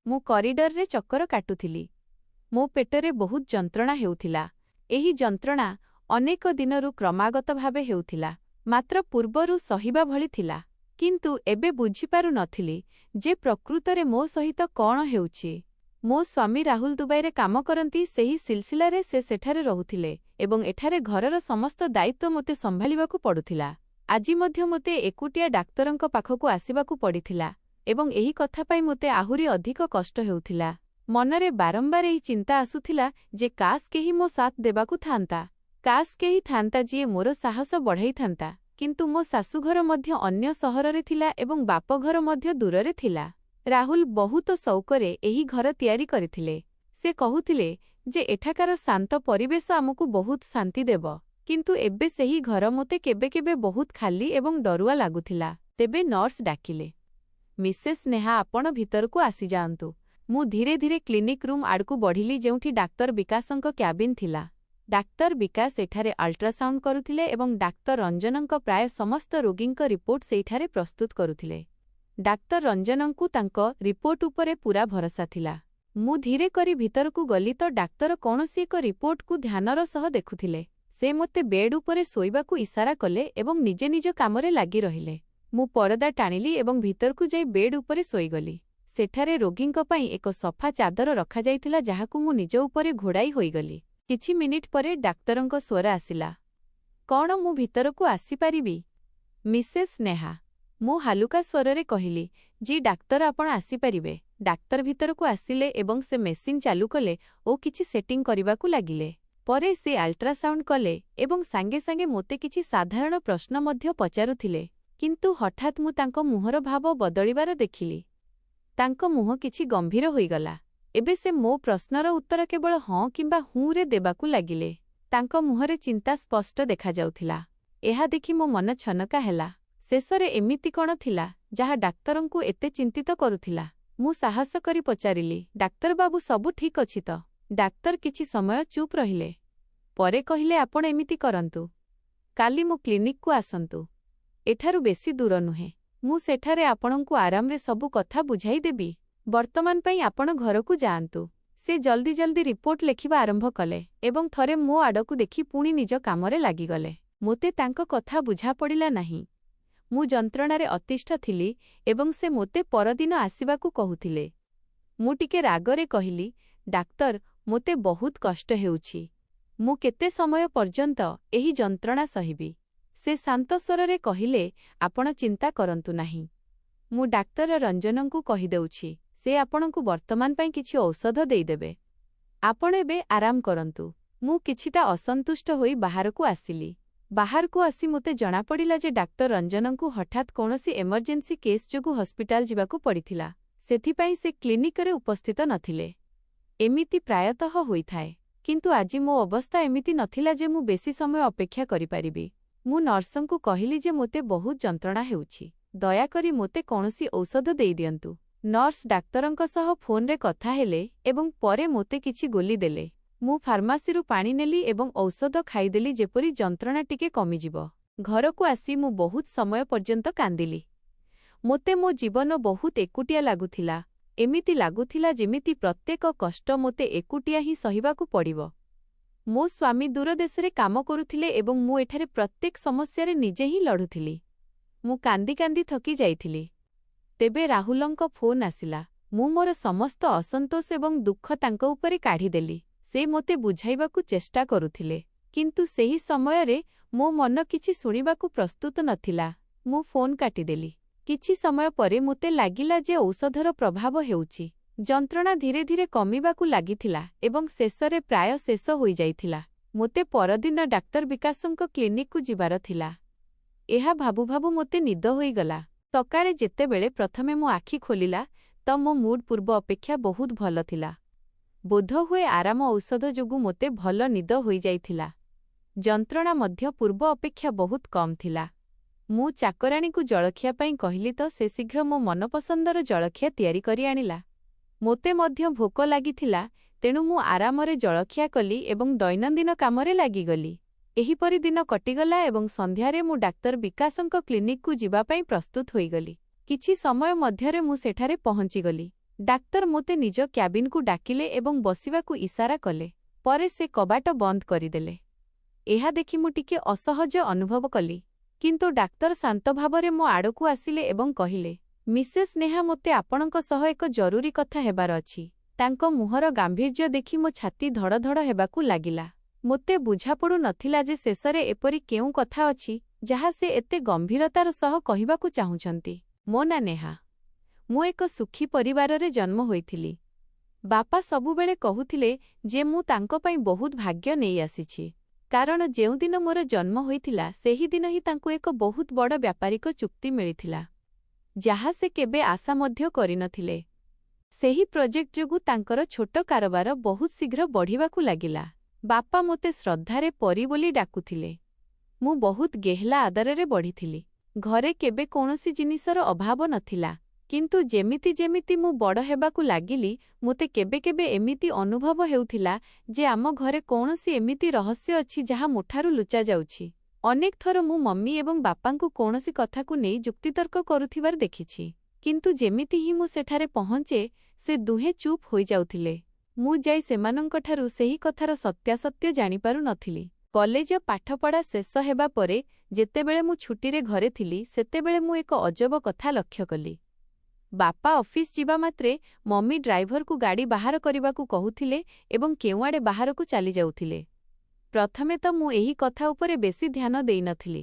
ମୁଁ କରିଡରରେ ଚକ୍କର କାଟୁଥିଲି। ମୋ ପେଟରେ ବହୁତ ଯନ୍ତ୍ରଣା ହେଉଥିଲା। ଏହି ଯନ୍ତ୍ରଣା ଅନେକ ଦିନରୁ କ୍ରମାଗତ ଭାବେ ହେଉଥିଲା, ମାତ୍ର ପୂର୍ବରୁ ସହିବା ଭଳି ଥିଲା। କିନ୍ତୁ ଏବେ ବୁଝିପାରୁ ନଥିଲି ଯେ ପ୍ରକୃତରେ ମୋ ସହିତ କ'ଣ ହେଉଛି। ମୋ ସ୍ୱାମୀ ରାହୁଲ ଦୁବାଇରେ କାମ କରନ୍ତି। ସେହି ସିଲସିଲାରେ ସେ ସେଠାରେ ରହୁଥିଲେ ଏବଂ ଏଠାରେ ଘରର ସମସ୍ତ ଦାୟିତ୍ୱ ମୋତେ ସମ୍ଭାଳିବାକୁ ପଡୁଥିଲା। ଆଜି ମଧ୍ୟ ମୋତେ ଏକୁଟିଆ ଡାକ୍ତରଙ୍କ ପାଖକୁ ଆସିବାକୁ ପଡ଼ିଥିଲା ଏବଂ ଏହି କଥା ପାଇଁ ମୋତେ ଆହୁରି ଅଧିକ କଷ୍ଟ ହେଉଥିଲା। ମନରେ ବାରମ୍ବାର ଏହି ଚିନ୍ତା ଆସୁଥିଲା ଯେ କାଶ କେହି ମୋ ସାଥ ଦେବାକୁ ଥାନ୍ତା। କାଶ କେହି ଥାନ୍ତା ଯିଏ ମୋର ସାହସ ବଢ଼ାଇଥାନ୍ତା। କିନ୍ତୁ ମୋ ଶାଶୁଘର ମଧ୍ୟ ଅନ୍ୟ ସହରରେ ଥିଲା ଏବଂ ବାପଘର ମଧ୍ୟ ଦୂରରେ ଥିଲା। ରାହୁଲ ବହୁତ ସଉକରେ ଏହି ଘର ତିଆରି କରିଥିଲେ। ସେ କହୁଥିଲେ ଯେ ଏଠାକାର ଶାନ୍ତ ପରିବେଶ ଆମକୁ ବହୁତ ଶାନ୍ତି ଦେବ। କିନ୍ତୁ ଏବେ ସେହି ଘର ମୋତେ କେବେ କେବେ ବହୁତ ଖାଲି ଏବଂ ଡରୁଆ ଲାଗୁଥିଲା। ତେବେ ନର୍ସ ଡାକିଲେ, ମିସେସ୍ ନେହା, ଆପଣ ଭିତରକୁ ଆସିଯାଆନ୍ତୁ। ମୁଁ ଧୀରେ ଧୀରେ କ୍ଲିନିକ୍ ରୁମ୍ ଆଡ଼କୁ ବଢ଼ିଲି, ଯେଉଁଠି ଡାକ୍ତର ବିକାଶଙ୍କ କ୍ୟାବିନ୍ ଥିଲା। ଡାକ୍ତର ବିକାଶ ଏଠାରେ ଅଲ୍ଟ୍ରାସାଉଣ୍ଡ କରୁଥିଲେ ଏବଂ ଡାକ୍ତର ରଞ୍ଜନଙ୍କ ପ୍ରାୟ ସମସ୍ତ ରୋଗୀଙ୍କ ରିପୋର୍ଟ ସେଇଠାରେ ପ୍ରସ୍ତୁତ କରୁଥିଲେ। ଡାକ୍ତର ରଞ୍ଜନଙ୍କୁ ତାଙ୍କ ରିପୋର୍ଟ ଉପରେ ପୂରା ଭରସା ଥିଲା। ମୁଁ ଧୀରେ କରି ଭିତରକୁ ଗଲି ତ ଡାକ୍ତର କୌଣସି ଏକ ରିପୋର୍ଟକୁ ଧ୍ୟାନର ସହ ଦେଖୁଥିଲେ। ସେ ମୋତେ ବେଡ୍ ଉପରେ ଶୋଇବାକୁ ଇସାରା କଲେ ଏବଂ ନିଜ ନିଜ କାମରେ ଲାଗି ରହିଲେ। ମୁଁ ପରଦା ଟାଣିଲି ଏବଂ ଭିତରକୁ ଯାଇ ବେଡ୍ ଉପରେ ଶୋଇଗଲି। ସେଠାରେ ରୋଗୀଙ୍କ ପାଇଁ ଏକ ସଫା ଚାଦର ରଖାଯାଇଥିଲା, ଯାହାକୁ ମୁଁ ନିଜ ଉପରେ ଘୋଡ଼ାଇ ହୋଇଗଲି। କିଛି ମିନିଟ୍ ପରେ ଡାକ୍ତରଙ୍କ ସ୍ୱର ଆସିଲା, କ'ଣ ମୁଁ ଭିତରକୁ ଆସିପାରିବି? ମିସେସ୍ ନେହା, ମୁଁ ହାଲୁକା ସ୍ୱରରେ କହିଲି, ଜି ଡାକ୍ତର, ଆପଣ ଆସିପାରିବେ। ଡାକ୍ତର ଭିତରକୁ ଆସିଲେ ଏବଂ ସେ ମେସିନ୍ ଚାଲୁ କଲେ ଓ କିଛି ସେଟିଂ କରିବାକୁ ଲାଗିଲେ। ପରେ ସେ ଅଲ୍ଟ୍ରାସାଉଣ୍ଡ କଲେ ଏବଂ ସାଙ୍ଗେ ସାଙ୍ଗେ ମୋତେ କିଛି ସାଧାରଣ ପ୍ରଶ୍ନ ମଧ୍ୟ ପଚାରୁଥିଲେ। କିନ୍ତୁ ହଠାତ୍ ମୁଁ ତାଙ୍କ ମୁହଁର ଭାବ ବଦଳିବାର ଦେଖିଲି। ତାଙ୍କ ମୁହଁ କିଛି ଗମ୍ଭୀର ହୋଇଗଲା। ଏବେ ସେ ମୋ ପ୍ରଶ୍ନର ଉତ୍ତର କେବଳ ହଁ କିମ୍ବା ହୁଁରେ ଦେବାକୁ ଲାଗିଲେ। ତାଙ୍କ ମୁହଁରେ ଚିନ୍ତା ସ୍ପଷ୍ଟ ଦେଖାଯାଉଥିଲା। ଏହା ଦେଖି ମୋ ମନ ଛନକା ହେଲା। ଶେଷରେ ଏମିତି କ'ଣ ଥିଲା ଯାହା ଡାକ୍ତରଙ୍କୁ ଏତେ ଚିନ୍ତିତ କରୁଥିଲା? ମୁଁ ସାହସ କରି ପଚାରିଲି, ଡାକ୍ତର ବାବୁ, ସବୁ ଠିକ୍ ଅଛି ତ? ଡାକ୍ତର କିଛି ସମୟ ଚୁପ୍ ରହିଲେ। ପରେ କହିଲେ, ଆପଣ ଏମିତି କରନ୍ତୁ, କାଲି ମୋ କ୍ଲିନିକକୁ ଆସନ୍ତୁ। ଏଠାରୁ ବେଶୀ ଦୂର ନୁହେଁ। ମୁଁ ସେଠାରେ ଆପଣଙ୍କୁ ଆରାମରେ ସବୁ କଥା ବୁଝାଇ ଦେବି। ବର୍ତ୍ତମାନ ପାଇଁ ଆପଣ ଘରକୁ ଯାଆନ୍ତୁ। ସେ ଜଲ୍ଦି ଜଲ୍ଦି ରିପୋର୍ଟ ଲେଖିବା ଆରମ୍ଭ କଲେ ଏବଂ ଥରେ ମୋ ଆଡ଼କୁ ଦେଖି ପୁଣି ନିଜ କାମରେ ଲାଗିଗଲେ। ମୋତେ ତାଙ୍କ କଥା ବୁଝାପଡ଼ିଲା ନାହିଁ। ମୁଁ ଯନ୍ତ୍ରଣାରେ ଅତିଷ୍ଠ ଥିଲି ଏବଂ ସେ ମୋତେ ପରଦିନ ଆସିବାକୁ କହୁଥିଲେ। ମୁଁ ଟିକେ ରାଗରେ କହିଲି, ଡାକ୍ତର, ମୋତେ ବହୁତ କଷ୍ଟ ହେଉଛି। ମୁଁ କେତେ ସମୟ ପର୍ଯ୍ୟନ୍ତ ଏହି ଯନ୍ତ୍ରଣା ସହିବି? ସେ ଶାନ୍ତ ସ୍ୱରରେ କହିଲେ, ଆପଣ ଚିନ୍ତା କରନ୍ତୁ ନାହିଁ। ମୁଁ ଡାକ୍ତର ରଞ୍ଜନଙ୍କୁ କହିଦେଉଛି। ସେ ଆପଣଙ୍କୁ ବର୍ତ୍ତମାନ ପାଇଁ କିଛି ଔଷଧ ଦେଇଦେବେ। ଆପଣ ଏବେ ଆରାମ କରନ୍ତୁ। ମୁଁ କିଛିଟା ଅସନ୍ତୁଷ୍ଟ ହୋଇ ବାହାରକୁ ଆସିଲି। ବାହାରକୁ ଆସି ମୋତେ ଜଣାପଡ଼ିଲା ଯେ ଡାକ୍ତର ରଞ୍ଜନଙ୍କୁ ହଠାତ୍ କୌଣସି ଏମର୍ଜେନ୍ସି କେସ୍ ଯୋଗୁଁ ହସ୍ପିଟାଲ ଯିବାକୁ ପଡ଼ିଥିଲା। ସେଥିପାଇଁ ସେ କ୍ଲିନିକରେ ଉପସ୍ଥିତ ନଥିଲେ। ଏମିତି ପ୍ରାୟତଃ ହୋଇଥାଏ। କିନ୍ତୁ ଆଜି ମୋ ଅବସ୍ଥା ଏମିତି ନଥିଲା ଯେ ମୁଁ ବେଶୀ ସମୟ ଅପେକ୍ଷା କରିପାରିବି। ମୁଁ ନର୍ସଙ୍କୁ କହିଲି ଯେ ମୋତେ ବହୁତ ଯନ୍ତ୍ରଣା ହେଉଛି। ଦୟାକରି ମୋତେ କୌଣସି ଔଷଧ ଦେଇଦିଅନ୍ତୁ। ନର୍ସ ଡାକ୍ତରଙ୍କ ସହ ଫୋନରେ କଥା ହେଲେ ଏବଂ ପରେ ମୋତେ କିଛି ଗୋଲି ଦେଲେ। ମୁଁ ଫାର୍ମାସିରୁ ପାଣି ନେଲି ଏବଂ ଔଷଧ ଖାଇଦେଲି ଯେପରି ଯନ୍ତ୍ରଣା ଟିକେ କମିଯିବ। ଘରକୁ ଆସି ମୁଁ ବହୁତ ସମୟ ପର୍ଯ୍ୟନ୍ତ କାନ୍ଦିଲି। ମୋତେ ମୋ ଜୀବନ ବହୁତ ଏକୁଟିଆ ଲାଗୁଥିଲା। ଏମିତି ଲାଗୁଥିଲା ଯେମିତି ପ୍ରତ୍ୟେକ କଷ୍ଟ ମୋତେ ଏକୁଟିଆ ହିଁ ସହିବାକୁ ପଡ଼ିବ। ମୋ ସ୍ୱାମୀ ଦୂରଦେଶରେ କାମ କରୁଥିଲେ ଏବଂ ମୁଁ ଏଠାରେ ପ୍ରତ୍ୟେକ ସମସ୍ୟାରେ ନିଜେ ହିଁ ଲଢ଼ୁଥିଲି। ମୁଁ କାନ୍ଦି କାନ୍ଦି ଥକି ଯାଇଥିଲି। ତେବେ ରାହୁଲଙ୍କ ଫୋନ୍ ଆସିଲା। ମୁଁ ମୋର ସମସ୍ତ ଅସନ୍ତୋଷ ଏବଂ ଦୁଃଖ ତାଙ୍କ ଉପରେ କାଢ଼ିଦେଲି। ସେ ମୋତେ ବୁଝାଇବାକୁ ଚେଷ୍ଟା କରୁଥିଲେ, କିନ୍ତୁ ସେହି ସମୟରେ ମୋ ମନ କିଛି ଶୁଣିବାକୁ ପ୍ରସ୍ତୁତ ନଥିଲା। ମୁଁ ଫୋନ୍ କାଟିଦେଲି। କିଛି ସମୟ ପରେ ମୋତେ ଲାଗିଲା ଯେ ଔଷଧର ପ୍ରଭାବ ହେଉଛି। ଯନ୍ତ୍ରଣା ଧୀରେ ଧୀରେ କମିବାକୁ ଲାଗିଥିଲା ଏବଂ ଶେଷରେ ପ୍ରାୟ ଶେଷ ହୋଇଯାଇଥିଲା। ମୋତେ ପରଦିନ ଡାକ୍ତର ବିକାଶଙ୍କ କ୍ଲିନିକକୁ ଯିବାର ଥିଲା। ଏହା ଭାବୁ ଭାବୁ ମୋତେ ନିଦ ହୋଇଗଲା। ସକାଳେ ଯେତେବେଳେ ପ୍ରଥମେ ମୋ ଆଖି ଖୋଲିଲା ତ ମୋ ମୁଡ୍ ପୂର୍ବ ଅପେକ୍ଷା ବହୁତ ଭଲ ଥିଲା। ବୋଧହୁଏ ଆରାମ ଔଷଧ ଯୋଗୁଁ ମୋତେ ଭଲ ନିଦ ହୋଇଯାଇଥିଲା। ଯନ୍ତ୍ରଣା ମଧ୍ୟ ପୂର୍ବ ଅପେକ୍ଷା ବହୁତ କମ୍ ଥିଲା। ମୁଁ ଚାକରାଣୀକୁ ଜଳଖିଆ ପାଇଁ କହିଲି ତ ସେ ଶୀଘ୍ର ମୋ ମନପସନ୍ଦର ଜଳଖିଆ ତିଆରି କରି ଆଣିଲା। ମୋତେ ମଧ୍ୟ ଭୋକ ଲାଗିଥିଲା, ତେଣୁ ମୁଁ ଆରାମରେ ଜଳଖିଆ କଲି ଏବଂ ଦୈନନ୍ଦିନ କାମରେ ଲାଗିଗଲି। ଏହିପରି ଦିନ କଟିଗଲା ଏବଂ ସନ୍ଧ୍ୟାରେ ମୁଁ ଡାକ୍ତର ବିକାଶଙ୍କ କ୍ଲିନିକକୁ ଯିବା ପାଇଁ ପ୍ରସ୍ତୁତ ହୋଇଗଲି। କିଛି ସମୟ ମଧ୍ୟରେ ମୁଁ ସେଠାରେ ପହଞ୍ଚିଗଲି। ଡାକ୍ତର ମୋତେ ନିଜ କ୍ୟାବିନ୍କୁ ଡାକିଲେ ଏବଂ ବସିବାକୁ ଇସାରା କଲେ। ପରେ ସେ କବାଟ ବନ୍ଦ କରିଦେଲେ। ଏହା ଦେଖି ମୁଁ ଟିକେ ଅସହଜ ଅନୁଭବ କଲି। କିନ୍ତୁ ଡାକ୍ତର ଶାନ୍ତ ଭାବରେ ମୋ ଆଡ଼କୁ ଆସିଲେ ଏବଂ କହିଲେ, ମିସେସ୍ ନେହା, ମୋତେ ଆପଣଙ୍କ ସହ ଏକ ଜରୁରୀ କଥା ହେବାର ଅଛି। ତାଙ୍କ ମୁହଁର ଗାମ୍ଭୀର୍ଯ୍ୟ ଦେଖି ମୋ ଛାତି ଧଡ଼ଧଡ଼ ହେବାକୁ ଲାଗିଲା। ମୋତେ ବୁଝାପଡ଼ୁ ନଥିଲା ଯେ ଶେଷରେ ଏପରି କେଉଁ କଥା ଅଛି ଯାହା ସେ ଏତେ ଗମ୍ଭୀରତାର ସହ କହିବାକୁ ଚାହୁଁଛନ୍ତି। ମୋ ନାଁ ନେହା। ମୁଁ ଏକ ସୁଖୀ ପରିବାରରେ ଜନ୍ମ ହୋଇଥିଲି। ବାପା ସବୁବେଳେ କହୁଥିଲେ ଯେ ମୁଁ ତାଙ୍କ ପାଇଁ ବହୁତ ଭାଗ୍ୟ ନେଇ ଆସିଛି, କାରଣ ଯେଉଁଦିନ ମୋର ଜନ୍ମ ହୋଇଥିଲା ସେହିଦିନ ହିଁ ତାଙ୍କୁ ଏକ ବହୁତ ବଡ଼ ବ୍ୟାପାରିକ ଚୁକ୍ତି ମିଳିଥିଲା, ଯାହା ସେ କେବେ ଆଶା ମଧ୍ୟ କରିନଥିଲେ। ସେହି ପ୍ରୋଜେକ୍ଟ ଯୋଗୁଁ ତାଙ୍କର ଛୋଟ କାରବାର ବହୁତ ଶୀଘ୍ର ବଢ଼ିବାକୁ ଲାଗିଲା। ବାପା ମୋତେ ଶ୍ରଦ୍ଧାରେ ପରୀ ବୋଲି ଡାକୁଥିଲେ। ମୁଁ ବହୁତ ଗେହ୍ଲା ଆଦରରେ ବଢ଼ିଥିଲି। ଘରେ କେବେ କୌଣସି ଜିନିଷର ଅଭାବ ନଥିଲା। କିନ୍ତୁ ଯେମିତି ଯେମିତି ମୁଁ ବଡ଼ ହେବାକୁ ଲାଗିଲି, ମୋତେ କେବେ କେବେ ଏମିତି ଅନୁଭବ ହେଉଥିଲା ଯେ ଆମ ଘରେ କୌଣସି ଏମିତି ରହସ୍ୟ ଅଛି ଯାହା ମୋଠାରୁ ଲୁଚାଯାଉଛି। ଅନେକ ଥର ମୁଁ ମମ୍ମି ଏବଂ ବାପାଙ୍କୁ କୌଣସି କଥାକୁ ନେଇ ଯୁକ୍ତିତର୍କ କରୁଥିବାର ଦେଖିଛି। କିନ୍ତୁ ଯେମିତି ହିଁ ମୁଁ ସେଠାରେ ପହଞ୍ଚେ, ସେ ଦୁହେଁ ଚୁପ୍ ହୋଇଯାଉଥିଲେ। ମୁଁ ଯାଇ ସେମାନଙ୍କଠାରୁ ସେହି କଥାର ସତ୍ୟାସତ୍ୟ ଜାଣିପାରୁ ନଥିଲି। କଲେଜ ପାଠପଢ଼ା ଶେଷ ହେବା ପରେ ଯେତେବେଳେ ମୁଁ ଛୁଟିରେ ଘରେ ଥିଲି, ସେତେବେଳେ ମୁଁ ଏକ ଅଜବ କଥା ଲକ୍ଷ୍ୟ କଲି। ବାପା ଅଫିସ୍ ଯିବା ମାତ୍ରେ ମମ୍ମି ଡ୍ରାଇଭରକୁ ଗାଡ଼ି ବାହାର କରିବାକୁ କହୁଥିଲେ ଏବଂ କେଉଁଆଡ଼େ ବାହାରକୁ ଚାଲିଯାଉଥିଲେ। ପ୍ରଥମେ ତ ମୁଁ ଏହି କଥା ଉପରେ ବେଶୀ ଧ୍ୟାନ ଦେଇନଥିଲି।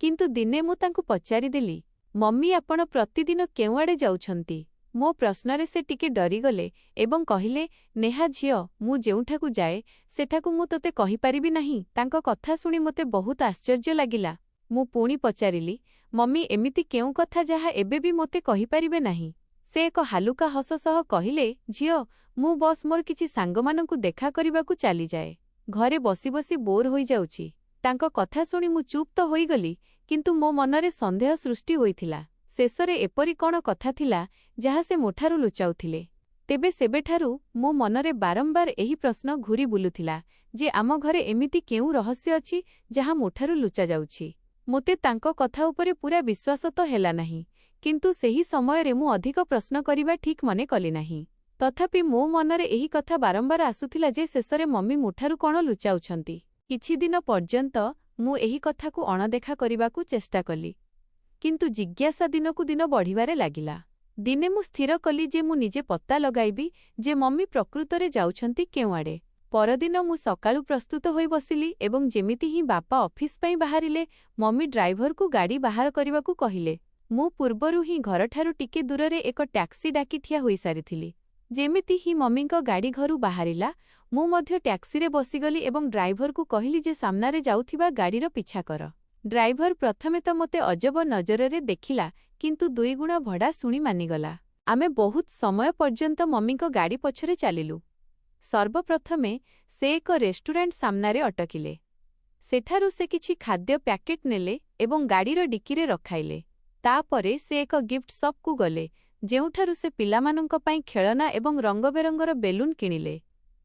କିନ୍ତୁ ଦିନେ ମୁଁ ତାଙ୍କୁ ପଚାରିଦେଲି, ମମ୍ମି, ଆପଣ ପ୍ରତିଦିନ କେଉଁଆଡ଼େ ଯାଉଛନ୍ତି? ମୋ ପ୍ରଶ୍ନରେ ସେ ଟିକେ ଡରିଗଲେ ଏବଂ କହିଲେ, ନେହା ଝିଅ, ମୁଁ ଯେଉଁଠାକୁ ଯାଏ ସେଠାକୁ ମୁଁ ତୋତେ କହିପାରିବି ନାହିଁ। ତାଙ୍କ କଥା ଶୁଣି ମୋତେ ବହୁତ ଆଶ୍ଚର୍ଯ୍ୟ ଲାଗିଲା। ମୁଁ ପୁଣି ପଚାରିଲି, ମମ୍ମି, ଏମିତି କେଉଁ କଥା ଯାହା ଏବେ ବି ମୋତେ କହିପାରିବେ ନାହିଁ? ସେ ଏକ ହାଲୁକା ହସ ସହ କହିଲେ, ଝିଅ, ମୁଁ ବସ୍ ମୋର କିଛି ସାଙ୍ଗମାନଙ୍କୁ ଦେଖା କରିବାକୁ ଚାଲିଯାଏ। ଘରେ ବସି ବସି ବୋର୍ ହୋଇଯାଉଛି। ତାଙ୍କ କଥା ଶୁଣି ମୁଁ ଚୁପ୍ ତ ହୋଇଗଲି, କିନ୍ତୁ ମୋ ମନରେ ସନ୍ଦେହ ସୃଷ୍ଟି ହୋଇଥିଲା। ଶେଷରେ ଏପରି କ'ଣ କଥା ଥିଲା ଯାହା ସେ ମୋଠାରୁ ଲୁଚାଉଥିଲେ? ତେବେ ସେବେଠାରୁ ମୋ ମନରେ ବାରମ୍ବାର ଏହି ପ୍ରଶ୍ନ ଘୂରି ବୁଲୁଥିଲା ଯେ ଆମ ଘରେ ଏମିତି କେଉଁ ରହସ୍ୟ ଅଛି ଯାହା ମୋଠାରୁ ଲୁଚାଯାଉଛି। ମୋତେ ତାଙ୍କ କଥା ଉପରେ ପୂରା ବିଶ୍ୱାସ ତ ହେଲା ନାହିଁ, କିନ୍ତୁ ସେହି ସମୟରେ ମୁଁ ଅଧିକ ପ୍ରଶ୍ନ କରିବା ଠିକ୍ ମନେ କଲି ନାହିଁ। ତଥାପି ମୋ ମନରେ ଏହି କଥା ବାରମ୍ବାର ଆସୁଥିଲା ଯେ ଶେଷରେ ମମ୍ମି ମୋଠାରୁ କ'ଣ ଲୁଚାଉଛନ୍ତି। କିଛି ଦିନ ପର୍ଯ୍ୟନ୍ତ ମୁଁ ଏହି କଥାକୁ ଅଣଦେଖା କରିବାକୁ ଚେଷ୍ଟା କଲି, କିନ୍ତୁ ଜିଜ୍ଞାସା ଦିନକୁ ଦିନ ବଢ଼ିବାରେ ଲାଗିଲା। ଦିନେ ମୁଁ ସ୍ଥିର କଲି ଯେ ମୁଁ ନିଜେ ପତ୍ତା ଲଗାଇବି ଯେ ମମ୍ମି ପ୍ରକୃତରେ ଯାଉଛନ୍ତି କେଉଁଆଡ଼େ। ପରଦିନ ମୁଁ ସକାଳୁ ପ୍ରସ୍ତୁତ ହୋଇ ବସିଲି ଏବଂ ଯେମିତି ହିଁ ବାପା ଅଫିସ୍ ପାଇଁ ବାହାରିଲେ, ମମ୍ମି ଡ୍ରାଇଭରକୁ ଗାଡ଼ି ବାହାର କରିବାକୁ କହିଲେ। ମୁଁ ପୂର୍ବରୁ ହିଁ ଘରଠାରୁ ଟିକେ ଦୂରରେ ଏକ ଟ୍ୟାକ୍ସି ଡାକି ଠିଆ ହୋଇସାରିଥିଲି। ଯେମିତି ହିଁ ମମ୍ମିଙ୍କ ଗାଡ଼ି ଘରୁ ବାହାରିଲା, ମୁଁ ମଧ୍ୟ ଟ୍ୟାକ୍ସିରେ ବସିଗଲି ଏବଂ ଡ୍ରାଇଭରକୁ କହିଲି ଯେ ସାମ୍ନାରେ ଯାଉଥିବା ଗାଡ଼ିର ପିଛା କର। ଡ୍ରାଇଭର ପ୍ରଥମେ ତ ମୋତେ ଅଜବ ନଜରରେ ଦେଖିଲା, କିନ୍ତୁ 2 ଗୁଣ ଭଡ଼ା ଶୁଣି ମାନିଗଲା। ଆମେ ବହୁତ ସମୟ ପର୍ଯ୍ୟନ୍ତ ମମ୍ମିଙ୍କ ଗାଡ଼ି ପଛରେ ଚାଲିଲୁ। ସର୍ବପ୍ରଥମେ ସେ ଏକ ରେଷ୍ଟୁରାଣ୍ଟ ସାମ୍ନାରେ ଅଟକିଲେ। ସେଠାରୁ ସେ କିଛି ଖାଦ୍ୟ ପ୍ୟାକେଟ୍ ନେଲେ ଏବଂ ଗାଡ଼ିର ଡିକିରେ ରଖାଇଲେ। ତାପରେ ସେ ଏକ ଗିଫ୍ଟ ସପ୍କୁ ଗଲେ, ଯେଉଁଠାରୁ ସେ ପିଲାମାନଙ୍କ ପାଇଁ ଖେଳନା ଏବଂ ରଙ୍ଗବେରଙ୍ଗର ବେଲୁନ୍ କିଣିଲେ।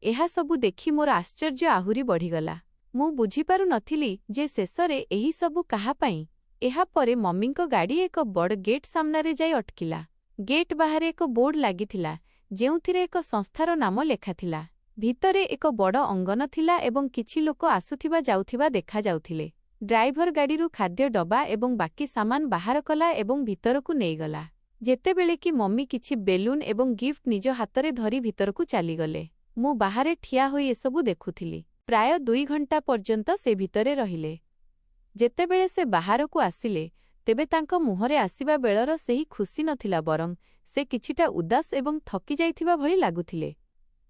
ଏହା ସବୁ ଦେଖି ମୋର ଆଶ୍ଚର୍ଯ୍ୟ ଆହୁରି ବଢ଼ିଗଲା। ମୁଁ ବୁଝିପାରୁ ନଥିଲି ଯେ ଶେଷରେ ଏହି ସବୁ କାହା ପାଇଁ। ଏହାପରେ ମମ୍ମିଙ୍କ ଗାଡ଼ି ଏକ ବଡ଼ ଗେଟ୍ ସାମ୍ନାରେ ଯାଇ ଅଟକିଲା। ଗେଟ୍ ବାହାରେ ଏକ ବୋର୍ଡ ଲାଗିଥିଲା, ଯେଉଁଥିରେ ଏକ ସଂସ୍ଥାର ନାମ ଲେଖାଥିଲା। ଭିତରେ ଏକ ବଡ଼ ଅଙ୍ଗନ ଥିଲା ଏବଂ କିଛି ଲୋକ ଆସୁଥିବା ଯାଉଥିବା ଦେଖାଯାଉଥିଲେ। ଡ୍ରାଇଭର ଗାଡ଼ିରୁ ଖାଦ୍ୟ ଡବା ଏବଂ ବାକି ସାମାନ ବାହାର କଲା ଏବଂ ଭିତରକୁ ନେଇଗଲା। ଯେତେବେଳେ କି ମମ୍ମି କିଛି ବେଲୁନ୍ ଏବଂ ଗିଫ୍ଟ ନିଜ ହାତରେ ଧରି ଭିତରକୁ ଚାଲିଗଲେ, ମୁଁ ବାହାରେ ଠିଆ ହୋଇ ଏସବୁ ଦେଖୁଥିଲି। ପ୍ରାୟ 2 ଘଣ୍ଟା ପର୍ଯ୍ୟନ୍ତ ସେ ଭିତରେ ରହିଲେ। ଯେତେବେଳେ ସେ ବାହାରକୁ ଆସିଲେ, ତେବେ ତାଙ୍କ ମୁହଁରେ ଆସିବା ବେଳର ସେହି ଖୁସି ନଥିଲା, ବରଂ ସେ କିଛିଟା ଉଦାସ ଏବଂ ଥକି ଯାଇଥିବା ଭଳି ଲାଗୁଥିଲେ।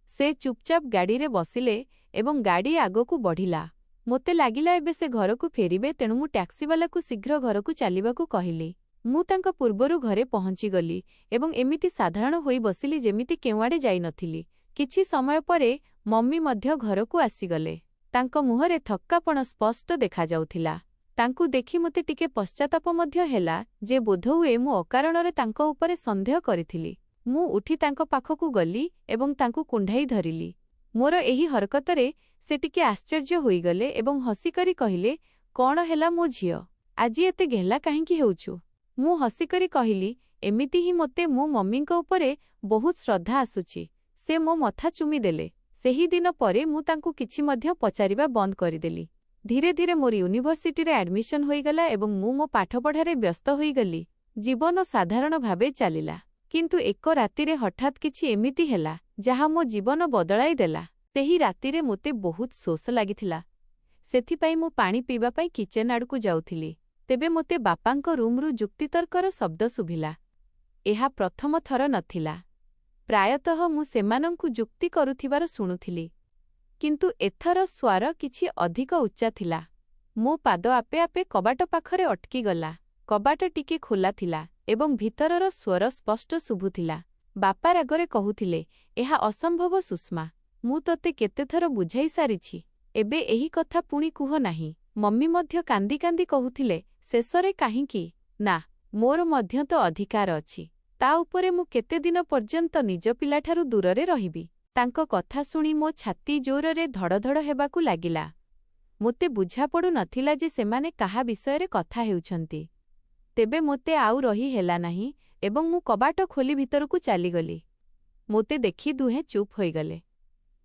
ସେ ଚୁପଚାପ ଗାଡ଼ିରେ ବସିଲେ ଏବଂ ଗାଡ଼ି ଆଗକୁ ବଢ଼ିଲା। ମୋତେ ଲାଗିଲା ଏବେ ସେ ଘରକୁ ଫେରିବେ, ତେଣୁ ମୁଁ ଟ୍ୟାକ୍ସିବାଲାକୁ ଶୀଘ୍ର ଘରକୁ ଚାଲିବାକୁ କହିଲି। ମୁଁ ତାଙ୍କ ପୂର୍ବରୁ ଘରେ ପହଞ୍ଚିଗଲି ଏବଂ ଏମିତି ସାଧାରଣ ହୋଇ ବସିଲି ଯେମିତି କେଉଁଆଡ଼େ ଯାଇନଥିଲି। କିଛି ସମୟ ପରେ ମମ୍ମି ମଧ୍ୟ ଘରକୁ ଆସିଗଲେ। ତାଙ୍କ ମୁହଁରେ ଥକ୍କାପଣ ସ୍ପଷ୍ଟ ଦେଖାଯାଉଥିଲା। ତାଙ୍କୁ ଦେଖି ମୋତେ ଟିକେ ପଶ୍ଚାତାପ ମଧ୍ୟ ହେଲା ଯେ ବୋଧହୁଏ ମୁଁ ଅକାରଣରେ ତାଙ୍କ ଉପରେ ସନ୍ଦେହ କରିଥିଲି। ମୁଁ ଉଠି ତାଙ୍କ ପାଖକୁ ଗଲି ଏବଂ ତାଙ୍କୁ କୁଣ୍ଢାଇ ଧରିଲି। ମୋର ଏହି ହରକତରେ ସେ ଟିକେ ଆଶ୍ଚର୍ଯ୍ୟ ହୋଇଗଲେ ଏବଂ ହସିକରି କହିଲେ, କ'ଣ ହେଲା ମୋ ଝିଅ, ଆଜି ଏତେ ଗେହ୍ଲା କାହିଁକି ହେଉଛୁ? ମୁଁ ହସିକରି କହିଲି, ଏମିତି ହିଁ ମୋତେ ମୋ ମମିଙ୍କ ଉପରେ ବହୁତ ଶ୍ରଦ୍ଧା ଆସୁଛି। ସେ ମୋ ମଥା ଚୁମିଦେଲେ। ସେହିଦିନ ପରେ ମୁଁ ତାଙ୍କୁ କିଛି ମଧ୍ୟ ପଚାରିବା ବନ୍ଦ କରିଦେଲି। ଧୀରେ ଧୀରେ ମୋର ୟୁନିଭର୍ସିଟିରେ ଆଡମିସନ୍ ହୋଇଗଲା ଏବଂ ମୁଁ ମୋ ପାଠପଢ଼ାରେ ବ୍ୟସ୍ତ ହୋଇଗଲି। ଜୀବନ ସାଧାରଣ ଭାବେ ଚାଲିଲା। କିନ୍ତୁ ଏକ ରାତିରେ ହଠାତ୍ କିଛି ଏମିତି ହେଲା ଯାହା ମୋ ଜୀବନ ବଦଳାଇ ଦେଲା। ସେହି ରାତିରେ ମୋତେ ବହୁତ ଶୋଷ ଲାଗିଥିଲା। ସେଥିପାଇଁ ମୁଁ ପାଣି ପିଇବା ପାଇଁ କିଚେନ୍ ଆଡ଼କୁ ଯାଉଥିଲି। ତେବେ ମୋତେ ବାପାଙ୍କ ରୁମ୍ରୁ ଯୁକ୍ତିତର୍କର ଶବ୍ଦ ଶୁଭିଲା। ଏହା ପ୍ରଥମ ଥର ନଥିଲା। ପ୍ରାୟତଃ ମୁଁ ସେମାନଙ୍କୁ ଯୁକ୍ତି କରୁଥିବାର ଶୁଣୁଥିଲି। କିନ୍ତୁ ଏଥର ସ୍ୱର କିଛି ଅଧିକ ଉଚ୍ଚା ଥିଲା। ମୋ ପାଦ ଆପେ ଆପେ କବାଟ ପାଖରେ ଅଟକିଗଲା। କବାଟ ଟିକେ ଖୋଲା ଥିଲା ଏବଂ ଭିତରର ସ୍ୱର ସ୍ପଷ୍ଟ ଶୁଭୁଥିଲା। ବାପା ରାଗରେ କହୁଥିଲେ, ଏହା ଅସମ୍ଭବ ସୁଷମା। ମୁଁ ତୋତେ କେତେଥର ବୁଝାଇ ସାରିଛି। ଏବେ ଏହି କଥା ପୁଣି କୁହ ନାହିଁ। ମମି ମଧ୍ୟ କାନ୍ଦି କାନ୍ଦି କହୁଥିଲେ, ଶେଷରେ କାହିଁକି? ନା, ମୋର ମଧ୍ୟ ତ ଅଧିକାର ଅଛି। ତା ଉପରେ ମୁଁ କେତେଦିନ ପର୍ଯ୍ୟନ୍ତ ନିଜ ପିଲାଠାରୁ ଦୂରରେ ରହିବି? ତାଙ୍କ କଥା ଶୁଣି ମୋ ଛାତି ଜୋରରେ ଧଡ଼ଧଡ଼ ହେବାକୁ ଲାଗିଲା। ମୋତେ ବୁଝାପଡ଼ୁ ନଥିଲା ଯେ ସେମାନେ କାହା ବିଷୟରେ କଥା ହେଉଛନ୍ତି। ତେବେ ମୋତେ ଆଉ ରହି ହେଲା ନାହିଁ ଏବଂ ମୁଁ କବାଟ ଖୋଲି ଭିତରକୁ ଚାଲିଗଲି। ମୋତେ ଦେଖି ଦୁହେଁ ଚୁପ୍ ହୋଇଗଲେ।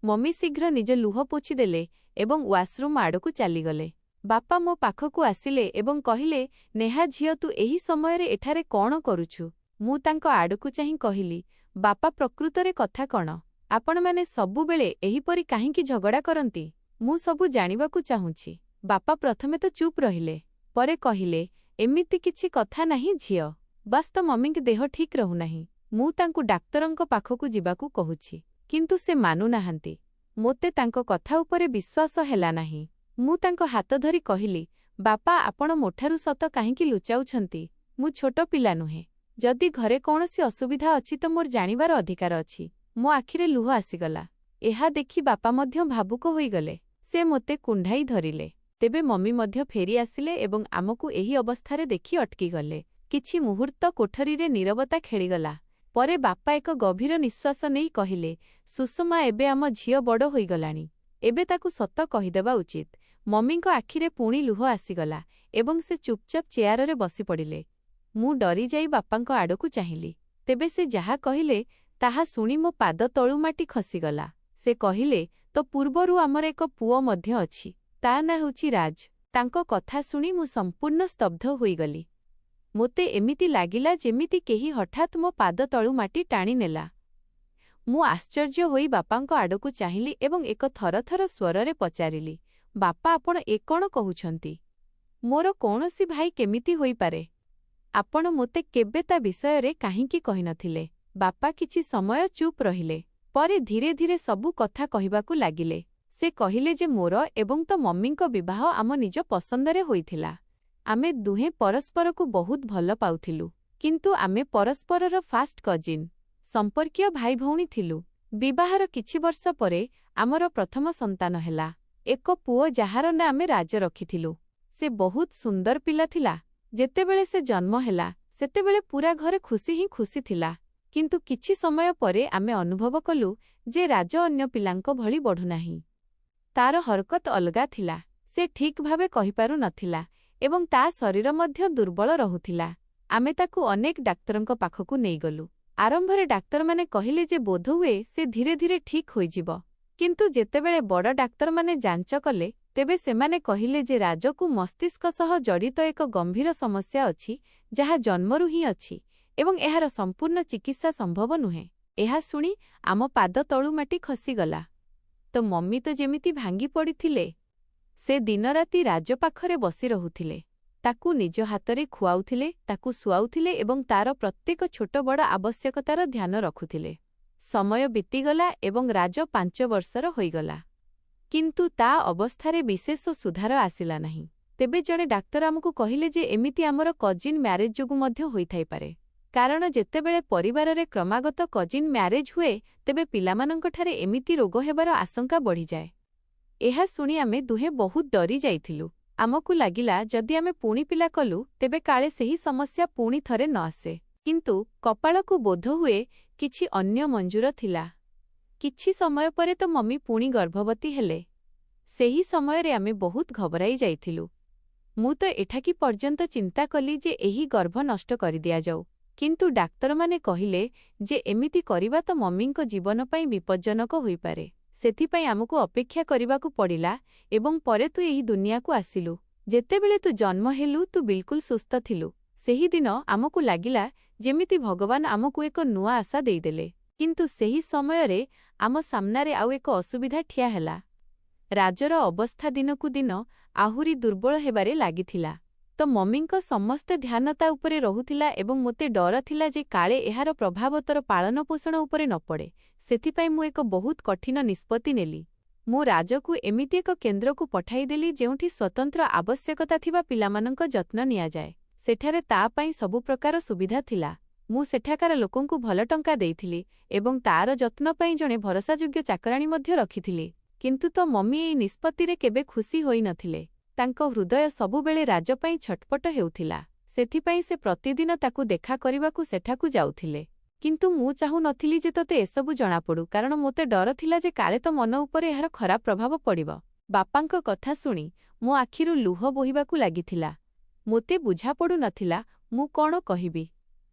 ମମି ଶୀଘ୍ର ନିଜ ଲୁହ ପୋଛିଦେଲେ ଏବଂ ୱାସରୁମ୍ ଆଡ଼କୁ ଚାଲିଗଲେ। ବାପା ମୋ ପାଖକୁ ଆସିଲେ ଏବଂ କହିଲେ, ନେହା ଝିଅ, ତୁ ଏହି ସମୟରେ ଏଠାରେ କ'ଣ କରୁଛୁ? ମୁଁ ତାଙ୍କ ଆଡ଼କୁ ଚାହିଁ କହିଲି, ବାପା, ପ୍ରକୃତରେ କଥା କ'ଣ? ଆପଣମାନେ ସବୁବେଳେ ଏହିପରି କାହିଁକି ଝଗଡ଼ା କରନ୍ତି? ମୁଁ ସବୁ ଜାଣିବାକୁ ଚାହୁଁଛି। ବାପା ପ୍ରଥମେ ତ ଚୁପ୍ ରହିଲେ। ପରେ କହିଲେ, ଏମିତି କିଛି କଥା ନାହିଁ ଝିଅ। ବାସ୍ ତ ମମିଙ୍କ ଦେହ ଠିକ୍ ରହୁନାହିଁ। ମୁଁ ତାଙ୍କୁ ଡାକ୍ତରଙ୍କ ପାଖକୁ ଯିବାକୁ କହୁଛି। କିନ୍ତୁ ସେ ମାନୁନାହାନ୍ତି। ମୋତେ ତାଙ୍କ କଥା ଉପରେ ବିଶ୍ୱାସ ହେଲା ନାହିଁ। ମୁଁ ତାଙ୍କ ହାତ ଧରି କହିଲି, ବାପା, ଆପଣ ମୋଠାରୁ ସତ କାହିଁକି ଲୁଚାଉଛନ୍ତି? ମୁଁ ଛୋଟ ପିଲା ନୁହେଁ। ଯଦି ଘରେ କୌଣସି ଅସୁବିଧା ଅଛି ତ ମୋର ଜାଣିବାର ଅଧିକାର ଅଛି। ମୋ ଆଖିରେ ଲୁହ ଆସିଗଲା। ଏହା ଦେଖି ବାପା ମଧ୍ୟ ଭାବୁକ ହୋଇଗଲେ। ସେ ମୋତେ କୁଣ୍ଢାଇ ଧରିଲେ। ତେବେ ମମି ମଧ୍ୟ ଫେରି ଆସିଲେ ଏବଂ ଆମକୁ ଏହି ଅବସ୍ଥାରେ ଦେଖି ଅଟକିଗଲେ। କିଛି ମୁହୂର୍ତ୍ତ କୋଠରୀରେ ନୀରବତା ଖେଳିଗଲା। ପରେ ବାପା ଏକ ଗଭୀର ନିଶ୍ୱାସ ନେଇ କହିଲେ, ସୁଷମା, ଏବେ ଆମ ଝିଅ ବଡ଼ ହୋଇଗଲାଣି। ଏବେ ତାକୁ ସତ କହିଦେବା ଉଚିତ। ମମିଙ୍କ ଆଖିରେ ପୁଣି ଲୁହ ଆସିଗଲା ଏବଂ ସେ ଚୁପଚାପ ଚେୟାରରେ ବସିପଡ଼ିଲେ। ମୁଁ ଡରିଯାଇ ବାପାଙ୍କ ଆଡ଼କୁ ଚାହିଁଲି। ତେବେ ସେ ଯାହା କହିଲେ ତାହା ଶୁଣି ମୋ ପାଦ ତଳୁ ମାଟି ଖସିଗଲା। ସେ କହିଲେ, ତ ପୂର୍ବରୁ ଆମର ଏକ ପୁଅ ମଧ୍ୟ ଅଛି। ତା ନାଁ ହେଉଛି ରାଜ। ତାଙ୍କ କଥା ଶୁଣି ମୁଁ ସମ୍ପୂର୍ଣ୍ଣ ସ୍ତବ୍ଧ ହୋଇଗଲି। ମୋତେ ଏମିତି ଲାଗିଲା ଯେମିତି କେହି ହଠାତ୍ ମୋ ପାଦ ତଳୁ ମାଟି ଟାଣିନେଲା। ମୁଁ ଆଶ୍ଚର୍ଯ୍ୟ ହୋଇ ବାପାଙ୍କ ଆଡ଼କୁ ଚାହିଁଲି ଏବଂ ଏକ ଥରଥର ସ୍ୱରରେ ପଚାରିଲି, ବାପା, ଆପଣ ଏ କ'ଣ କହୁଛନ୍ତି? ମୋର କୌଣସି ଭାଇ କେମିତି ହୋଇପାରେ? ଆପଣ ମୋତେ କେବେ ତା ବିଷୟରେ କାହିଁକି କହିନଥିଲେ? ବାପା କିଛି ସମୟ ଚୁପ୍ ରହିଲେ। ପରେ ଧୀରେ ଧୀରେ ସବୁ କଥା କହିବାକୁ ଲାଗିଲେ। ସେ କହିଲେ ଯେ ମୋର ଏବଂ ତ ମମିଙ୍କ ବିବାହ ଆମ ନିଜ ପସନ୍ଦରେ ହୋଇଥିଲା। ଆମେ ଦୁହେଁ ପରସ୍ପରକୁ ବହୁତ ଭଲ ପାଉଥିଲୁ। କିନ୍ତୁ ଆମେ ପରସ୍ପରର ଫାଷ୍ଟ କଜିନ୍, ସମ୍ପର୍କୀୟ ଭାଇ ଭଉଣୀ ଥିଲୁ। ବିବାହର କିଛି ବର୍ଷ ପରେ ଆମର ପ୍ରଥମ ସନ୍ତାନ ହେଲା। ଏକ ପୁଅ ଯାହାର ନାଁ ଆମେ ରାଜ ରଖିଥିଲୁ। ସେ ବହୁତ ସୁନ୍ଦର ପିଲା ଥିଲା। ଯେତେବେଳେ ସେ ଜନ୍ମ ହେଲା ସେତେବେଳେ ପୁରା ଘରେ ଖୁସି ହିଁ ଖୁସି ଥିଲା। କିନ୍ତୁ କିଛି ସମୟ ପରେ ଆମେ ଅନୁଭବ କଲୁ ଯେ ରାଜ ଅନ୍ୟ ପିଲାଙ୍କ ଭଳି ବଢ଼ୁନାହିଁ। ତାର ହରକତ ଅଲଗା ଥିଲା। ସେ ଠିକ୍ ଭାବେ କହିପାରୁ ନଥିଲା ଏବଂ ତା ଶରୀର ମଧ୍ୟ ଦୁର୍ବଳ ରହୁଥିଲା। ଆମେ ତାକୁ ଅନେକ ଡାକ୍ତରଙ୍କ ପାଖକୁ ନେଇଗଲୁ। ଆରମ୍ଭରେ ଡାକ୍ତରମାନେ କହିଲେ ଯେ ବୋଧହୁଏ ସେ ଧୀରେ ଧୀରେ ଠିକ୍ ହୋଇଯିବ। କିନ୍ତୁ ଯେତେବେଳେ ବଡ଼ ଡାକ୍ତରମାନେ ଯାଞ୍ଚ କଲେ ତେବେ ସେମାନେ କହିଲେ ଯେ ରାଜକୁ ମସ୍ତିଷ୍କ ସହ ଜଡ଼ିତ ଏକ ଗମ୍ଭୀର ସମସ୍ୟା ଅଛି ଯାହା ଜନ୍ମରୁ ହିଁ ଅଛି ଏବଂ ଏହାର ସମ୍ପୂର୍ଣ୍ଣ ଚିକିତ୍ସା ସମ୍ଭବ ନୁହେଁ। ଏହା ଶୁଣି ଆମ ପାଦ ତଳୁ ମାଟି ଖସିଗଲା। ତ ମମି ତ ଯେମିତି ଭାଙ୍ଗି ପଡ଼ିଥିଲେ। ସେ ଦିନରାତି ରାଜ ପାଖରେ ବସି ରହୁଥିଲେ। ତାକୁ ନିଜ ହାତରେ ଖୁଆଉଥିଲେ, ତାକୁ ଶୁଆଉଥିଲେ ଏବଂ ତାର ପ୍ରତ୍ୟେକ ଛୋଟ ବଡ଼ ଆବଶ୍ୟକତାର ଧ୍ୟାନ ରଖୁଥିଲେ। ସମୟ ବିତିଗଲା ଏବଂ ରାଜ 5 ବର୍ଷର ହୋଇଗଲା। କିନ୍ତୁ ତା ଅବସ୍ଥାରେ ବିଶେଷ ସୁଧାର ଆସିଲା ନାହିଁ। ତେବେ ଜଣେ ଡାକ୍ତର ଆମକୁ କହିଲେ ଯେ ଏମିତି ଆମର କଜିନ୍ ମ୍ୟାରେଜ୍ ଯୋଗୁଁ ମଧ୍ୟ ହୋଇଥାଇପାରେ। କାରଣ ଯେତେବେଳେ ପରିବାରରେ କ୍ରମାଗତ କଜିନ୍ ମ୍ୟାରେଜ୍ ହୁଏ ତେବେ ପିଲାମାନଙ୍କଠାରେ ଏମିତି ରୋଗ ହେବାର ଆଶଙ୍କା ବଢ଼ିଯାଏ। ଏହା ଶୁଣି ଆମେ ଦୁହେଁ ବହୁତ ଡରି ଯାଇଥିଲୁ। ଆମକୁ ଲାଗିଲା ଯଦି ଆମେ ପୁଣି ପିଲା କଲୁ ତେବେ କାଳେ ସେହି ସମସ୍ୟା ପୁଣି ଥରେ ନ ଆସେ। କିନ୍ତୁ କପାଳକୁ ବୋଧହୁଏ କିଛି ଅନ୍ୟ ମଞ୍ଜୁର ଥିଲା। କିଛି ସମୟ ପରେ ତ ମମି ପୁଣି ଗର୍ଭବତୀ ହେଲେ। ସେହି ସମୟରେ ଆମେ ବହୁତ ଘବରାଇ ଯାଇଥିଲୁ। ମୁଁ ତ ଏଠାକି ପର୍ଯ୍ୟନ୍ତ ଚିନ୍ତା କଲି ଯେ ଏହି ଗର୍ଭ ନଷ୍ଟ କରିଦିଆଯାଉ। କିନ୍ତୁ ଡାକ୍ତରମାନେ କହିଲେ ଯେ ଏମିତି କରିବା ତ ମମିଙ୍କ ଜୀବନ ପାଇଁ ବିପଜ୍ଜନକ ହୋଇପାରେ। ସେଥିପାଇଁ ଆମକୁ ଅପେକ୍ଷା କରିବାକୁ ପଡ଼ିଲା ଏବଂ ପରେ ତୁ ଏହି ଦୁନିଆକୁ ଆସିଲୁ। ଯେତେବେଳେ ତୁ ଜନ୍ମ ହେଲୁ ତୁ ବିଲକୁଲ ସୁସ୍ଥ ଥିଲୁ। ସେହିଦିନ ଆମକୁ ଲାଗିଲା ଯେମିତି ଭଗବାନ ଆମକୁ ଏକ ନୂଆ ଆଶା ଦେଇଦେଲେ। କିନ୍ତୁ ସେହି ସମୟରେ ଆମ ସାମ୍ନାରେ ଆଉ ଏକ ଅସୁବିଧା ଠିଆ ହେଲା। ରାଜର ଅବସ୍ଥା ଦିନକୁ ଦିନ ଆହୁରି ଦୁର୍ବଳ ହେବାରେ ଲାଗିଥିଲା। ତ ମମିଙ୍କ ସମସ୍ତ ଧ୍ୟାନ ତା ଉପରେ ରହୁଥିଲା ଏବଂ ମୋତେ ଡର ଥିଲା ଯେ କାଳେ ଏହାର ପ୍ରଭାବ ତୋର ପାଳନପୋଷଣ ଉପରେ ନ ପଡ଼େ। ସେଥିପାଇଁ ମୁଁ ଏକ ବହୁତ କଠିନ ନିଷ୍ପତ୍ତି ନେଲି। ମୁଁ ରାଜକୁ ଏମିତି ଏକ କେନ୍ଦ୍ରକୁ ପଠାଇଦେଲି ଯେଉଁଠି ସ୍ୱତନ୍ତ୍ର ଆବଶ୍ୟକତା ଥିବା ପିଲାମାନଙ୍କ ଯତ୍ନ ନିଆଯାଏ। ସେଠାରେ ତା ପାଇଁ ସବୁ ପ୍ରକାର ସୁବିଧା ଥିଲା। ମୁଁ ସେଠାକାର ଲୋକଙ୍କୁ ଭଲ ଟଙ୍କା ଦେଇଥିଲି ଏବଂ ତାର ଯତ୍ନ ପାଇଁ ଜଣେ ଭରସାଯୋଗ୍ୟ ଚାକରାଣୀ ମଧ୍ୟ ରଖିଥିଲି। କିନ୍ତୁ ତ ମମି ଏହି ନିଷ୍ପତ୍ତିରେ କେବେ ଖୁସି ହୋଇନଥିଲେ। ତାଙ୍କ ହୃଦୟ ସବୁବେଳେ ରାଜ ପାଇଁ ଛଟପଟ ହେଉଥିଲା। ସେଥିପାଇଁ ସେ ପ୍ରତିଦିନ ତାକୁ ଦେଖା କରିବାକୁ ସେଠାକୁ ଯାଉଥିଲେ। କିନ୍ତୁ ମୁଁ ଚାହୁଁନଥିଲି ଯେ ତୋତେ ଏସବୁ ଜଣାପଡ଼ୁ, କାରଣ ମୋତେ ଡର ଥିଲା ଯେ କାଳେ ତୋ ମନ ଉପରେ ଏହାର ଖରାପ ପ୍ରଭାବ ପଡ଼ିବ। ବାପାଙ୍କ କଥା ଶୁଣି ମୋ ଆଖିରୁ ଲୁହ ବୋହିବାକୁ ଲାଗିଥିଲା। ମୋତେ ବୁଝାପଡ଼ୁନଥିଲା ମୁଁ କ'ଣ କହିବି।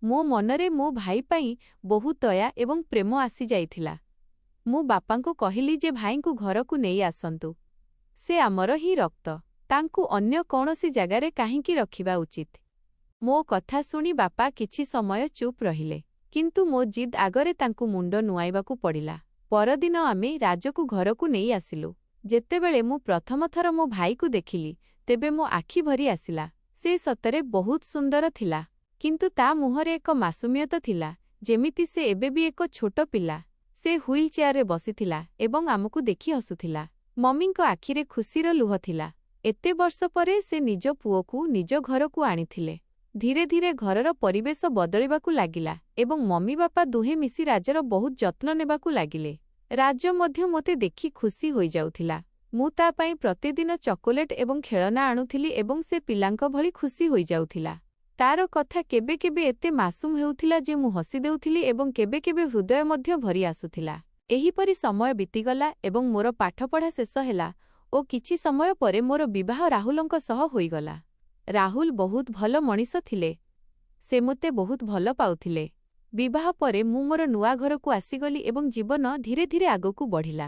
ମୋ ମନରେ ମୋ ଭାଇ ପାଇଁ ବହୁତ ଦୟା ଏବଂ ପ୍ରେମ ଆସିଯାଇଥିଲା। ମୁଁ ବାପାଙ୍କୁ କହିଲି ଯେ ଭାଇଙ୍କୁ ଘରକୁ ନେଇ ଆସନ୍ତୁ। ସେ ଆମର ହିଁ ରକ୍ତ। ତାଙ୍କୁ ଅନ୍ୟ କୌଣସି ଜାଗାରେ କାହିଁକି ରଖିବା ଉଚିତ? ମୋ କଥା ଶୁଣି ବାପା କିଛି ସମୟ ଚୁପ୍ ରହିଲେ। କିନ୍ତୁ ମୋ ଜିଦ୍ ଆଗରେ ତାଙ୍କୁ ମୁଣ୍ଡ ନୁଆଇବାକୁ ପଡ଼ିଲା। ପରଦିନ ଆମେ ରାଜକୁ ଘରକୁ ନେଇ ଆସିଲୁ। ଯେତେବେଳେ ମୁଁ ପ୍ରଥମ ଥର ମୋ ଭାଇକୁ ଦେଖିଲି ତେବେ ମୋ ଆଖି ଭରି ଆସିଲା। ସେ ସତରେ ବହୁତ ସୁନ୍ଦର ଥିଲା। କିନ୍ତୁ ତା ମୁହଁରେ ଏକ ମାସୁମିୟତା ଥିଲା, ଯେମିତି ସେ ଏବେ ବି ଏକ ଛୋଟ ପିଲା। ସେ ହୁଇଲ୍ ଚେୟାରରେ ବସିଥିଲା ଏବଂ ଆମକୁ ଦେଖି ହସୁଥିଲା। ମମିଙ୍କ ଆଖିରେ ଖୁସିର ଲୁହ ଥିଲା। ଏତେ ବର୍ଷ ପରେ ସେ ନିଜ ପୁଅକୁ ନିଜ ଘରକୁ ଆଣିଥିଲେ। ଧୀରେ ଧୀରେ ଘରର ପରିବେଶ ବଦଳିବାକୁ ଲାଗିଲା ଏବଂ ମମି ବାପା ଦୁହେଁ ମିଶି ରାଜର ବହୁତ ଯତ୍ନ ନେବାକୁ ଲାଗିଲେ। ରାଜ ମଧ୍ୟ ମୋତେ ଦେଖି ଖୁସି ହୋଇଯାଉଥିଲା। ମୁଁ ତା ପାଇଁ ପ୍ରତିଦିନ ଚକୋଲେଟ୍ ଏବଂ ଖେଳନା ଆଣୁଥିଲି ଏବଂ ସେ ପିଲାଙ୍କ ଭଳି ଖୁସି ହୋଇଯାଉଥିଲା। ତାର କଥା କେବେ କେବେ ଏତେ ମାସୁମ ହେଉଥିଲା ଯେ ମୁଁ ହସି ଦେଉଥିଲି ଏବଂ କେବେ କେବେ ହୃଦୟ ମଧ୍ୟ ଭରି ଆସୁଥିଲା। ଏହିପରି ସମୟ ବିତିଗଲା ଏବଂ ମୋର ପାଠପଢ଼ା ଶେଷ ହେଲା ଓ କିଛି ସମୟ ପରେ ମୋର ବିବାହ ରାହୁଲଙ୍କ ସହ ହୋଇଗଲା। ରାହୁଲ ବହୁତ ଭଲ ମଣିଷ ଥିଲେ। ସେ ମୋତେ ବହୁତ ଭଲ ପାଉଥିଲେ। ବିବାହ ପରେ ମୁଁ ମୋର ନୂଆ ଘରକୁ ଆସିଗଲି ଏବଂ ଜୀବନ ଧୀରେ ଧୀରେ ଆଗକୁ ବଢ଼ିଲା।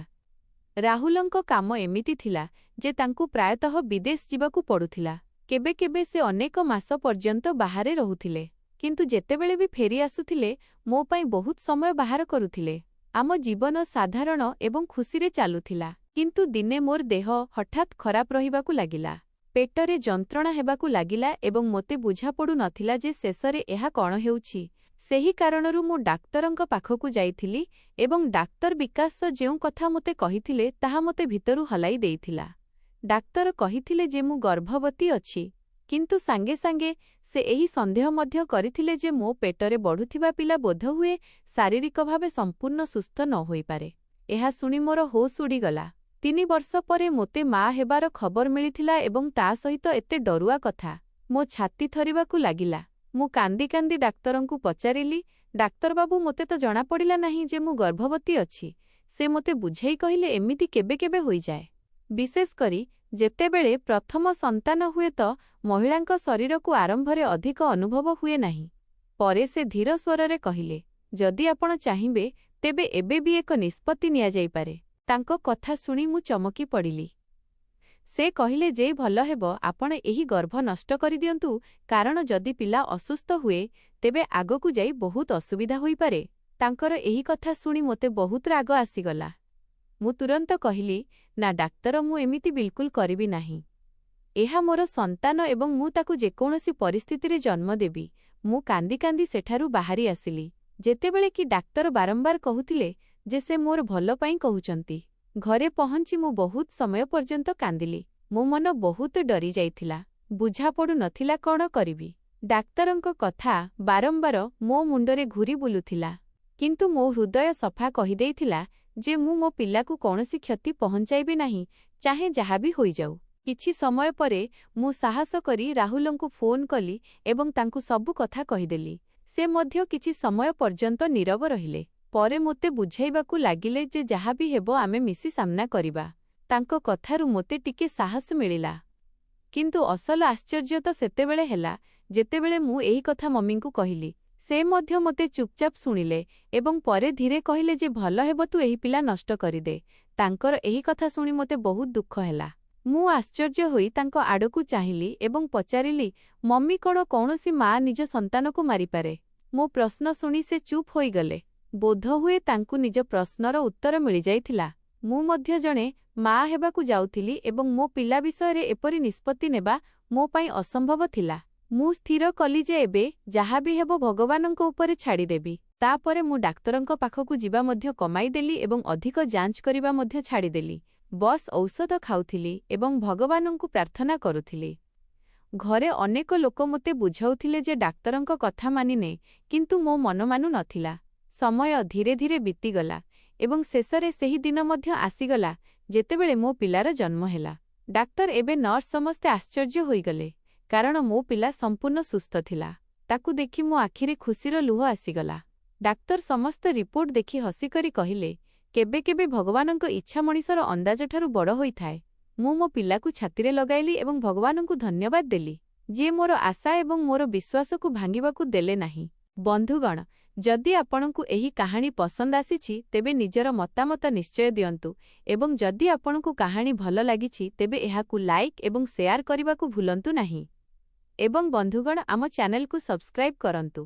ରାହୁଲଙ୍କ କାମ ଏମିତି ଥିଲା ଯେ ତାଙ୍କୁ ପ୍ରାୟତଃ ବିଦେଶ ଯିବାକୁ ପଡ଼ୁଥିଲା। କେବେ କେବେ ସେ ଅନେକ ମାସ ପର୍ଯ୍ୟନ୍ତ ବାହାରେ ରହୁଥିଲେ। କିନ୍ତୁ ଯେତେବେଳେ ବି ଫେରି ଆସୁଥିଲେ ମୋ ପାଇଁ ବହୁତ ସମୟ ବାହାର କରୁଥିଲେ। ଆମ ଜୀବନ ସାଧାରଣ ଏବଂ ଖୁସିରେ ଚାଲୁଥିଲା। କିନ୍ତୁ ଦିନେ ମୋର ଦେହ ହଠାତ୍ ଖରାପ ରହିବାକୁ ଲାଗିଲା। ପେଟରେ ଯନ୍ତ୍ରଣା ହେବାକୁ ଲାଗିଲା ଏବଂ ମୋତେ ବୁଝାପଡ଼ୁନଥିଲା ଯେ ଶେଷରେ ଏହା କ'ଣ ହେଉଛି। ସେହି କାରଣରୁ ମୁଁ ଡାକ୍ତରଙ୍କ ପାଖକୁ ଯାଇଥିଲି ଏବଂ ଡାକ୍ତର ବିକାଶ ଯେଉଁ କଥା ମୋତେ କହିଥିଲେ ତାହା ମୋତେ ଭିତରୁ ହଲାଇ ଦେଇଥିଲା। ଡାକ୍ତର କହିଥିଲେ ଯେ ମୁଁ ଗର୍ଭବତୀ ଅଛି। କିନ୍ତୁ ସାଙ୍ଗେ ସାଙ୍ଗେ ସେ ଏହି ସନ୍ଦେହ ମଧ୍ୟ କରିଥିଲେ ଯେ ମୋ ପେଟରେ ବଢ଼ୁଥିବା ପିଲା ବୋଧହୁଏ ଶାରୀରିକ ଭାବେ ସମ୍ପୂର୍ଣ୍ଣ ସୁସ୍ଥ ନ ହୋଇପାରେ। ଏହା ଶୁଣି ମୋର ହୋସ୍ ଉଡ଼ିଗଲା। 3 ବର୍ଷ ପରେ ମୋତେ ମା ହେବାର ଖବର ମିଳିଥିଲା ଏବଂ ତା ସହିତ ଏତେ ଡରୁଆ କଥା। ମୋ ଛାତି ଥରିବାକୁ ଲାଗିଲା। ମୁଁ କାନ୍ଦି କାନ୍ଦି ଡାକ୍ତରଙ୍କୁ ପଚାରିଲି, ଡାକ୍ତରବାବୁ ମୋତେ ତ ଜଣାପଡ଼ିଲା ନାହିଁ ଯେ ମୁଁ ଗର୍ଭବତୀ ଅଛି। ସେ ମୋତେ ବୁଝାଇ କହିଲେ ଏମିତି କେବେ କେବେ ହୋଇଯାଏ। ବିଶେଷ କରି ଯେତେବେଳେ ପ୍ରଥମ ସନ୍ତାନ ହୁଏ ତ ମହିଳାଙ୍କ ଶରୀରକୁ ଆରମ୍ଭରେ ଅଧିକ ଅନୁଭବ ହୁଏ ନାହିଁ। ପରେ ସେ ଧୀର ସ୍ୱରରେ କହିଲେ, ଯଦି ଆପଣ ଚାହିଁବେ ତେବେ ଏବେ ବି ଏକ ନିଷ୍ପତ୍ତି ନିଆଯାଇପାରେ। ତାଙ୍କ କଥା ଶୁଣି ମୁଁ ଚମକି ପଡ଼ିଲି। ସେ କହିଲେ ଯେ ଭଲ ହେବ ଆପଣ ଏହି ଗର୍ଭ ନଷ୍ଟ କରିଦିଅନ୍ତୁ, କାରଣ ଯଦି ପିଲା ଅସୁସ୍ଥ ହୁଏ ତେବେ ଆଗକୁ ଯାଇ ବହୁତ ଅସୁବିଧା ହୋଇପାରେ। ତାଙ୍କର ଏହି କଥା ଶୁଣି ମୋତେ ବହୁତ ରାଗ ଆସିଗଲା। ମୁଁ ତୁରନ୍ତ କହିଲି, ନା ଡାକ୍ତର, ମୁଁ ଏମିତି ବିଲକୁଲ କରିବି ନାହିଁ। ଏହା ମୋର ସନ୍ତାନ ଏବଂ ମୁଁ ତାକୁ ଯେକୌଣସି ପରିସ୍ଥିତିରେ ଜନ୍ମ ଦେବି। ମୁଁ କାନ୍ଦି କାନ୍ଦି ସେଠାରୁ ବାହାରି ଆସିଲି। ଯେତେବେଳେ କି ଡାକ୍ତର ବାରମ୍ବାର କହୁଥିଲେ ଯେ ସେ ମୋର ଭଲ ପାଇଁ କହୁଛନ୍ତି। ଘରେ ପହଞ୍ଚି ମୁଁ ବହୁତ ସମୟ ପର୍ଯ୍ୟନ୍ତ କାନ୍ଦିଲି। ମୋ ମନ ବହୁତ ଡରି ଯାଇଥିଲା। ବୁଝାପଡ଼ୁନଥିଲା କ'ଣ କରିବି। ଡାକ୍ତରଙ୍କ କଥା ବାରମ୍ବାର ମୋ ମୁଣ୍ଡରେ ଘୂରି ବୁଲୁଥିଲା। କିନ୍ତୁ ମୋ ହୃଦୟ ସଫା କହିଦେଇଥିଲା ଯେ ମୁଁ ମୋ ପିଲାକୁ କୌଣସି କ୍ଷତି ପହଞ୍ଚାଇବି ନାହିଁ, ଚାହେଁ ଯାହା ବି ହୋଇଯାଉ। କିଛି ସମୟ ପରେ ମୁଁ ସାହସ କରି ରାହୁଲଙ୍କୁ ଫୋନ୍ କଲି ଏବଂ ତାଙ୍କୁ ସବୁ କଥା କହିଦେଲି। ସେ ମଧ୍ୟ କିଛି ସମୟ ପର୍ଯ୍ୟନ୍ତ ନୀରବ ରହିଲେ। ପରେ ମୋତେ ବୁଝାଇବାକୁ ଲାଗିଲେ ଯେ ଯାହା ବି ହେବ ଆମେ ମିଶି ସାମ୍ନା କରିବା। ତାଙ୍କ କଥାରୁ ମୋତେ ଟିକେ ସାହସ ମିଳିଲା। କିନ୍ତୁ ଅସଲ ଆଶ୍ଚର୍ଯ୍ୟ ତ ସେତେବେଳେ ହେଲା ଯେତେବେଳେ ମୁଁ ଏହି କଥା ମମିଙ୍କୁ କହିଲି। ସେ ମଧ୍ୟ ମୋତେ ଚୁପଚାପ ଶୁଣିଲେ ଏବଂ ପରେ ଧୀରେ କହିଲେ ଯେ ଭଲ ହେବ ତୁ ଏହି ପିଲା ନଷ୍ଟ କରିଦେ। ତାଙ୍କର ଏହି କଥା ଶୁଣି ମୋତେ ବହୁତ ଦୁଃଖ ହେଲା। ମୁଁ ଆଶ୍ଚର୍ଯ୍ୟ ହୋଇ ତାଙ୍କ ଆଡ଼କୁ ଚାହିଁଲି ଏବଂ ପଚାରିଲି, ମମ୍ମି କ'ଣ କୌଣସି ମା' ନିଜ ସନ୍ତାନକୁ ମାରିପାରେ? ମୋ ପ୍ରଶ୍ନ ଶୁଣି ସେ ଚୁପ୍ ହୋଇଗଲେ। ବୋଧହୁଏ ତାଙ୍କୁ ନିଜ ପ୍ରଶ୍ନର ଉତ୍ତର ମିଳିଯାଇଥିଲା। ମୁଁ ମଧ୍ୟ ଜଣେ ମା' ହେବାକୁ ଯାଉଥିଲି ଏବଂ ମୋ ପିଲା ବିଷୟରେ ଏପରି ନିଷ୍ପତ୍ତି ନେବା ମୋ ପାଇଁ ଅସମ୍ଭବ ଥିଲା। ମୁଁ ସ୍ଥିର କଲି ଯେ ଏବେ ଯାହା ବି ହେବ ଭଗବାନଙ୍କ ଉପରେ ଛାଡ଼ିଦେବି। ତାପରେ ମୁଁ ଡାକ୍ତରଙ୍କ ପାଖକୁ ଯିବା ମଧ୍ୟ କମାଇଦେଲି ଏବଂ ଅଧିକ ଯାଞ୍ଚ କରିବା ମଧ୍ୟ ଛାଡ଼ିଦେଲି। ବସ୍ ଔଷଧ ଖାଉଥିଲି ଏବଂ ଭଗବାନଙ୍କୁ ପ୍ରାର୍ଥନା କରୁଥିଲି। ଘରେ ଅନେକ ଲୋକ ମୋତେ ବୁଝାଉଥିଲେ ଯେ ଡାକ୍ତରଙ୍କ କଥା ମାନିନେ, କିନ୍ତୁ ମୋ ମନ ମାନୁ ନଥିଲା। ସମୟ ଧୀରେ ଧୀରେ ବିତିଗଲା ଏବଂ ଶେଷରେ ସେହି ଦିନ ମଧ୍ୟ ଆସିଗଲା ଯେତେବେଳେ ମୋ ପିଲାର ଜନ୍ମ ହେଲା। ଡାକ୍ତର ଏବେ ନର୍ସ ସମସ୍ତେ ଆଶ୍ଚର୍ଯ୍ୟ ହୋଇଗଲେ, କାରଣ ମୋ ପିଲା ସମ୍ପୂର୍ଣ୍ଣ ସୁସ୍ଥ ଥିଲା। ତାକୁ ଦେଖି ମୋ ଆଖିରେ ଖୁସିର ଲୁହ ଆସିଗଲା। ଡାକ୍ତର ସମସ୍ତ ରିପୋର୍ଟ ଦେଖି ହସିକରି କହିଲେ, କେବେ କେବେ ଭଗବାନଙ୍କ ଇଚ୍ଛା ମଣିଷର ଅନ୍ଦାଜଠାରୁ ବଡ଼ ହୋଇଥାଏ। ମୁଁ ମୋ ପିଲାକୁ ଛାତିରେ ଲଗାଇଲି ଏବଂ ଭଗବାନଙ୍କୁ ଧନ୍ୟବାଦ ଦେଲି, ଯିଏ ମୋର ଆଶା ଏବଂ ମୋର ବିଶ୍ୱାସକୁ ଭାଙ୍ଗିବାକୁ ଦେଲେ ନାହିଁ। ବନ୍ଧୁଗଣ, ଯଦି ଆପଣଙ୍କୁ ଏହି କାହାଣୀ ପସନ୍ଦ ଆସିଛି ତେବେ ନିଜର ମତାମତ ନିଶ୍ଚୟ ଦିଅନ୍ତୁ ଏବଂ ଯଦି ଆପଣଙ୍କୁ କାହାଣୀ ଭଲ ଲାଗିଛି ତେବେ ଏହାକୁ ଲାଇକ୍ ଏବଂ ସେୟାର କରିବାକୁ ଭୁଲନ୍ତୁ ନାହିଁ। ଏବଂ ବନ୍ଧୁଗଣ, ଆମ ଚ୍ୟାନେଲକୁ ସବସ୍କ୍ରାଇବ୍ କରନ୍ତୁ।